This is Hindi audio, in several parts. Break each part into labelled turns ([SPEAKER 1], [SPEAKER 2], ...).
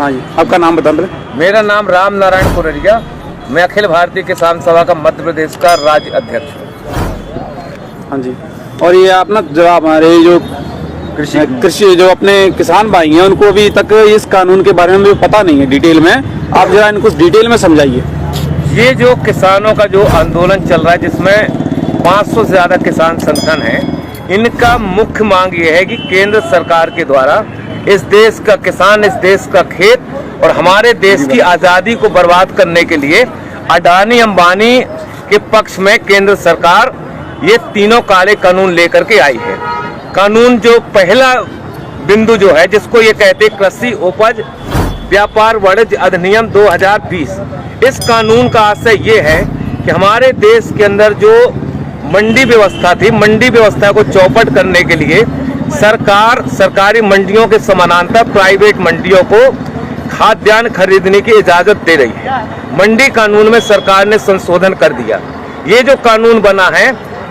[SPEAKER 1] हाँ जी, आपका नाम बता दें।
[SPEAKER 2] मेरा नाम राम नारायण कुररिया, मैं अखिल भारतीय किसान सभा का मध्य प्रदेश का राज्य अध्यक्ष हूँ।
[SPEAKER 1] हाँ जी, और ये आप ना जो हमारे जो कृषि जो अपने किसान भाई हैं उनको अभी तक इस कानून के बारे में भी पता नहीं है डिटेल में, आप जरा इनको डिटेल में समझाइए।
[SPEAKER 2] ये जो किसानों का जो आंदोलन चल रहा है जिसमें 500 से ज़्यादा किसान संगठन हैं, इनका मुख्य मांग ये है कि केंद्र सरकार के द्वारा इस देश का किसान, इस देश का खेत और हमारे देश की आज़ादी को बर्बाद करने के लिए अडानी अंबानी के पक्ष में केंद्र सरकार ये तीनों काले कानून लेकर के आई है। कानून जो पहला बिंदु जो है जिसको ये कहते हैं कृषि उपज व्यापार वाणिज्य अधिनियम 2020, इस कानून का आशय ये है कि हमारे देश के अंदर जो मंडी व्यवस्था थी, मंडी व्यवस्था को चौपट करने के लिए सरकार सरकारी मंडियों के समानांतर प्राइवेट मंडियों को खाद्यान्न खरीदने की इजाजत दे रही है। मंडी कानून में सरकार ने संशोधन कर दिया। ये जो कानून बना है,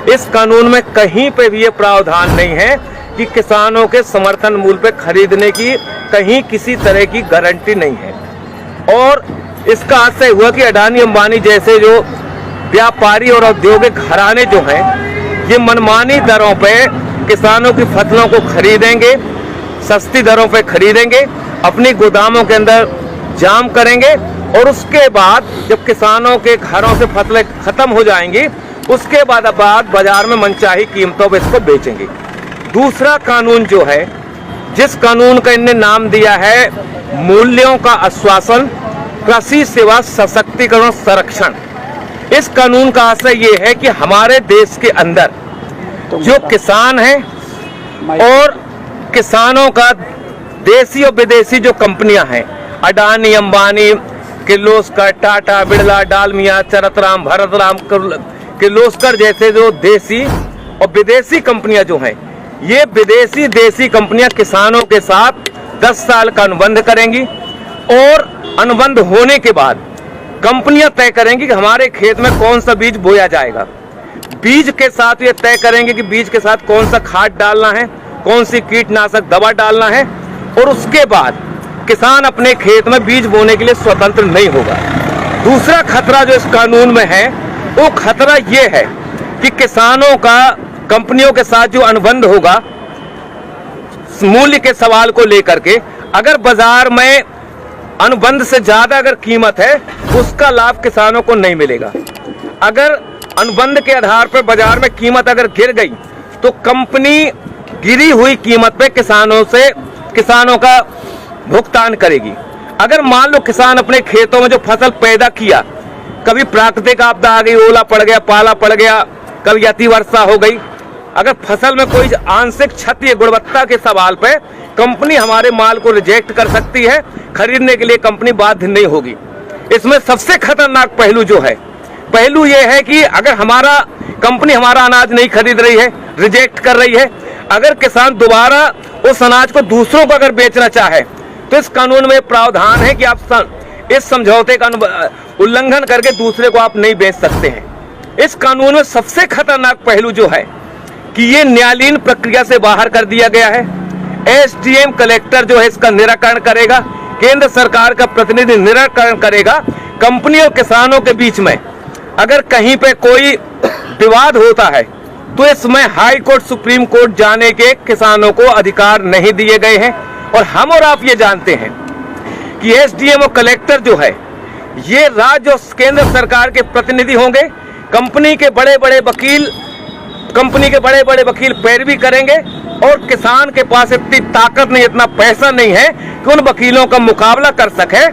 [SPEAKER 2] इस कानून में कहीं पे भी ये प्रावधान नहीं है कि किसानों के समर्थन मूल्य पे खरीदने की कहीं किसी तरह की गारंटी नहीं है। और इसका आशय हुआ कि अडानी अंबानी जैसे जो व्यापारी और औद्योगिक घराने जो हैं, ये मनमानी दरों पे किसानों की फसलों को खरीदेंगे, सस्ती दरों पे खरीदेंगे, अपनी गोदामों के अंदर जाम करेंगे और उसके बाद जब किसानों के घरों से फसलें खत्म हो जाएंगी, उसके बाद बाजार में मनचाही कीमतों पर इसको बेचेंगे। दूसरा कानून जो है, जिस कानून का इनने नाम दिया है मूल्यों का आश्वासन कृषि सेवा सशक्तिकरण संरक्षण, इस कानून का आशय ये है कि हमारे देश के अंदर जो किसान हैं और किसानों का देसी और विदेशी जो कंपनियां हैं, अडानी अंबानी, किर्लोस्कर, टाटा, बिरला, डालमिया, चरतराम, भरतराम, किर्लोस्कर जैसे जो देसी और विदेशी कंपनियां जो हैं, ये विदेशी देसी कंपनियां किसानों के साथ 10 साल का अनुबंध करेंगी और अनुबंध होने के बाद कंपनियां तय करेंगी कि हमारे खेत में कौन सा बीज बोया जाएगा। बीज के साथ ये तय करेंगे कि बीज के साथ कौन सा खाद डालना है, कौन सी कीटनाशक दवा डालना है, और उसके बाद किसान अपने खेत में बीज बोने के लिए स्वतंत्र नहीं होगा। दूसरा खतरा जो इस कानून में है, वो खतरा ये है कि किसानों का कंपनियों के साथ जो अनुबंध होगा मूल्य के सवाल को लेकर के, अगर बाजार में अनुबंध से ज्यादा अगर कीमत है, उसका लाभ किसानों को नहीं मिलेगा। अगर अनुबंध के आधार पर बाजार में कीमत अगर गिर गई तो कंपनी गिरी हुई कीमत पे किसानों का भुगतान करेगी। अगर मान लो किसान अपने खेतों में जो फसल पैदा किया, कभी प्राकृतिक आपदा आ गई, ओला पड़ गया, पाला पड़ गया, कभी अति वर्षा हो गई, अगर फसल में कोई आंशिक क्षति गुणवत्ता के सवाल पे कंपनी हमारे माल को रिजेक्ट कर सकती है, खरीदने के लिए कंपनी बाध्य नहीं होगी। इसमें सबसे खतरनाक पहलू जो है, पहलू यह है कि अगर हमारा कंपनी हमारा अनाज नहीं खरीद रही है, रिजेक्ट कर रही है, अगर किसान दोबारा उस अनाज को दूसरों को अगर बेचना चाहे तो इस कानून में प्रावधान है कि आप इस समझौते का उल्लंघन करके दूसरे को आप नहीं बेच सकते हैं। इस कानून में सबसे खतरनाक पहलू जो है कि ये न्यायालयीन प्रक्रिया से बाहर कर दिया गया है। एसडीएम कलेक्टर जो है इसका निराकरण करेगा, केंद्र सरकार का प्रतिनिधि निराकरण करेगा। कंपनी और किसानों के बीच में अगर कहीं पे कोई विवाद होता है तो इसमें हाई कोर्ट, सुप्रीम कोर्ट जाने के किसानों को अधिकार नहीं दिए गए हैं। और हम और आप ये जानते हैं कि एसडीएम और कलेक्टर जो है ये राज्य और केंद्र सरकार के प्रतिनिधि होंगे। कंपनी के बड़े बड़े वकील पैरवी करेंगे और किसान के पास इतनी ताकत नहीं, इतना पैसा नहीं है कि उन वकीलों का मुकाबला कर सके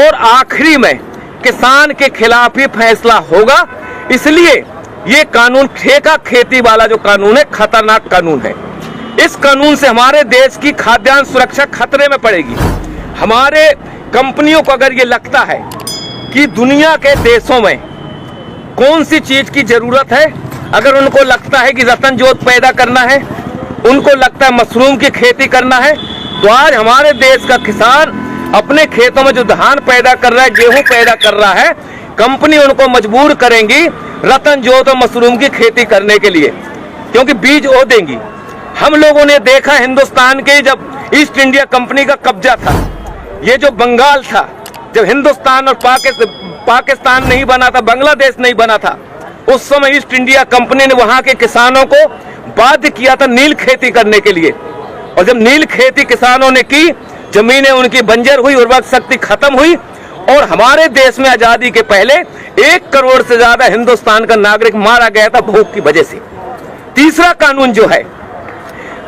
[SPEAKER 2] और आखिरी में किसान के खिलाफ ही फैसला होगा। इसलिए ये कानून ठेका खेती वाला जो कानून है, खतरनाक कानून है। इस कानून से हमारे देश की खाद्यान्न सुरक्षा खतरे में पड़ेगी। हमारे कंपनियों को अगर ये लगता है कि दुनिया के देशों में कौन सी चीज की जरूरत है, अगर उनको लगता है कि रतन जोत पैदा करना है, उनको लगता है मशरूम की खेती करना है, तो आज हमारे देश का किसान अपने खेतों में जो धान पैदा कर रहा है, गेहूं पैदा कर रहा है, कंपनी उनको मजबूर करेंगी रतन जोत और मशरूम की खेती करने के लिए, क्योंकि बीज वो देंगी। हम लोगों ने देखा हिंदुस्तान के जब ईस्ट इंडिया कंपनी का कब्जा था, ये जो बंगाल था, जब हिंदुस्तान और पाकिस्तान नहीं बना था, बांग्लादेश नहीं बना था, उस समय ईस्ट इंडिया कंपनी ने वहां के किसानों को बाध्य किया था नील खेती करने के लिए। और जब नील खेती किसानों ने की, जमीनें उनकी बंजर हुई, उर्वरक शक्ति खत्म हुई, और हमारे देश में आजादी के पहले 1 करोड़ से ज्यादा हिंदुस्तान का नागरिक मारा गया था भूख की वजह से। तीसरा कानून जो है,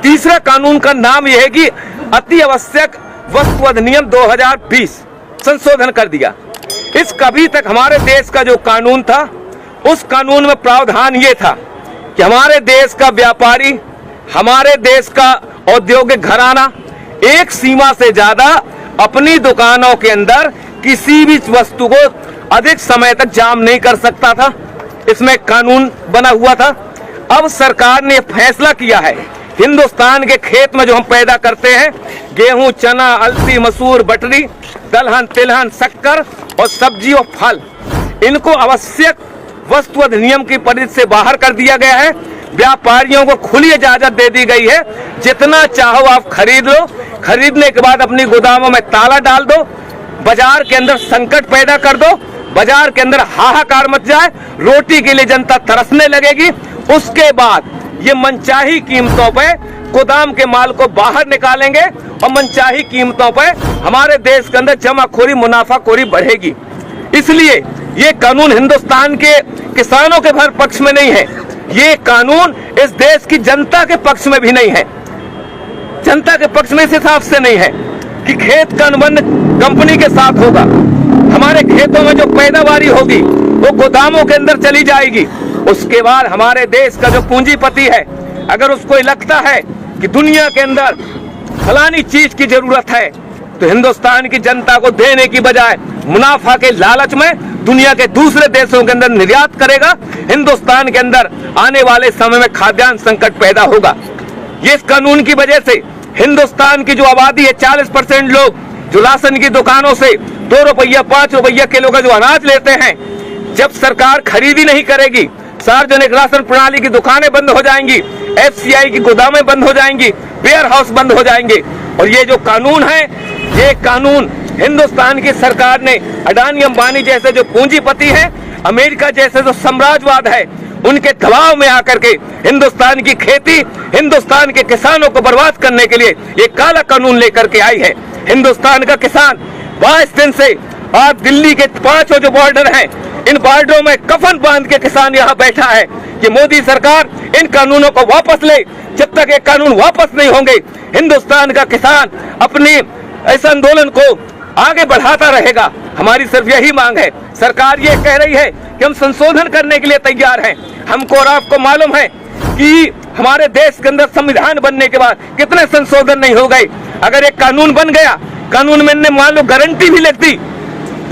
[SPEAKER 2] तीसरा कानून का नाम यह है कि अति आवश्यक वस्तु अधिनियम 2020 संशोधन कर दिया। इस कभी तक हमारे देश का जो कानून था, उस कानून में प्रावधान ये था कि हमारे देश का व्यापारी, हमारे देश का औद्योगिक घराना एक सीमा से ज्यादा अपनी दुकानों के अंदर किसी भी वस्तु को अधिक समय तक जाम नहीं कर सकता था। इसमें कानून बना हुआ था। अब सरकार ने फैसला किया है, हिंदुस्तान के खेत में जो हम पैदा करते हैं, गेहूं, चना, अलसी, मसूर, बटरी, दलहन, तिलहन, शक्कर और सब्जी और फल, इनको आवश्यक वस्तु अधिनियम की परिधि से बाहर कर दिया गया है। व्यापारियों को खुली इजाजत दे दी गई है, जितना चाहो आप खरीद लो, खरीदने के बाद अपनी गोदामों में ताला डाल दो, बाजार के अंदर संकट पैदा कर दो, बाजार के अंदर हाहाकार मच जाए, रोटी के लिए जनता तरसने लगेगी। उसके बाद ये मनचाही कीमतों पे गोदाम के माल को बाहर निकालेंगे और मनचाही कीमतों पे हमारे देश के अंदर जमाखोरी, मुनाफाखोरी बढ़ेगी। इसलिए ये कानून हिंदुस्तान के किसानों के भर पक्ष में नहीं है, ये कानून इस देश की जनता के पक्ष में भी नहीं है। जनता के पक्ष में इस हिसाब से नहीं है कि खेत का अनुबंध कंपनी के साथ होगा, हमारे खेतों में जो पैदावारी होगी वो गोदामों के अंदर चली जाएगी। उसके बाद हमारे देश का जो पूंजीपति है, अगर उसको लगता है कि दुनिया के अंदर फलानी चीज की जरूरत है, तो हिंदुस्तान की जनता को देने की बजाय मुनाफा के लालच में दुनिया के दूसरे देशों के अंदर निर्यात करेगा। हिंदुस्तान के अंदर आने वाले समय में खाद्यान्न संकट पैदा होगा। ये इस कानून की वजह से हिंदुस्तान की जो आबादी है, 40% लोग जो राशन की दुकानों से 2 रुपया 5 रुपया किलो का जो अनाज लेते हैं, जब सरकार खरीदी नहीं करेगी, सार्वजनिक राशन प्रणाली की दुकानें बंद हो जाएंगी, FCI की गोदामें बंद हो जाएंगी, वेयर हाउस बंद हो जाएंगे। और ये जो कानून है, ये कानून हिंदुस्तान की सरकार ने अडानी अंबानी जैसे जो पूंजीपति हैं, अमेरिका जैसे जो साम्राज्यवाद है, उनके दबाव में आकर के हिंदुस्तान की खेती, हिंदुस्तान के किसानों को बर्बाद करने के लिए ये काला कानून लेकर के आई है। हिंदुस्तान का किसान 22 दिन से आज दिल्ली के 5 जो बॉर्डर हैं, इन बॉर्डरों में कफन बांध के किसान यहाँ बैठा है कि मोदी सरकार इन कानूनों को वापस ले। जब तक ये कानून वापस नहीं होंगे, हिंदुस्तान का किसान अपने इस आंदोलन को आगे बढ़ाता रहेगा। हमारी सिर्फ यही मांग है, सरकार ये कह रही है कि हम संशोधन करने के लिए तैयार हैं। हमको और आपको मालूम है कि हमारे देश के अंदर संविधान बनने के बाद कितने संशोधन नहीं हो गए। अगर एक कानून बन गया, कानून में मान लो गारंटी भी लिख दी,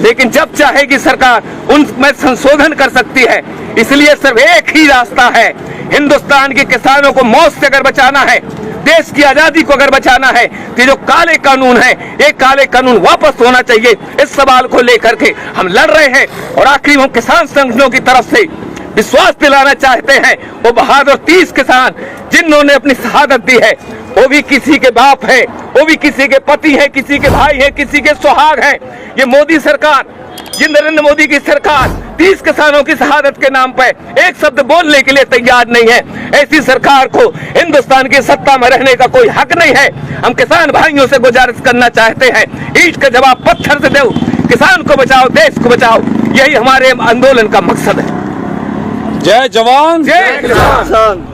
[SPEAKER 2] लेकिन जब चाहेगी सरकार उनमें संशोधन कर सकती है। इसलिए सिर्फ एक ही रास्ता है, हिंदुस्तान के किसानों को मौत से अगर बचाना है, देश की आजादी को अगर बचाना है, तो जो काले कानून है, ये काले कानून वापस होना चाहिए। इस सवाल को लेकर के हम लड़ रहे हैं। और आखिरी हम किसान संगठनों की तरफ से विश्वास दिलाना चाहते हैं, वो बहादुर 30 किसान जिन्होंने अपनी शहादत दी है, वो भी किसी के बाप है, वो भी किसी के पति है, किसी के भाई है, किसी के सुहाग है। ये मोदी सरकार, ये नरेंद्र मोदी की सरकार 30 किसानों की शहादत के नाम पर एक शब्द बोलने के लिए तैयार नहीं है। ऐसी सरकार को हिंदुस्तान की सत्ता में रहने का कोई हक नहीं है। हम किसान भाइयों से गुजारिश करना चाहते हैं, ईंट का जवाब पत्थर से दो, किसान को बचाओ, देश को बचाओ, यही हमारे आंदोलन का मकसद है।
[SPEAKER 1] जय जवान
[SPEAKER 2] जय किसान।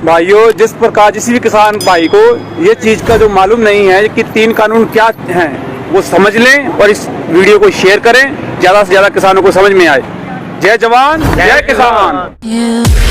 [SPEAKER 1] भाइयों, जिस प्रकार किसी भी किसान भाई को ये चीज का जो मालूम नहीं है कि 3 कानून क्या हैं, वो समझ लें और इस वीडियो को शेयर करें, ज्यादा से ज्यादा किसानों को समझ में आए। जय जवान जय किसान।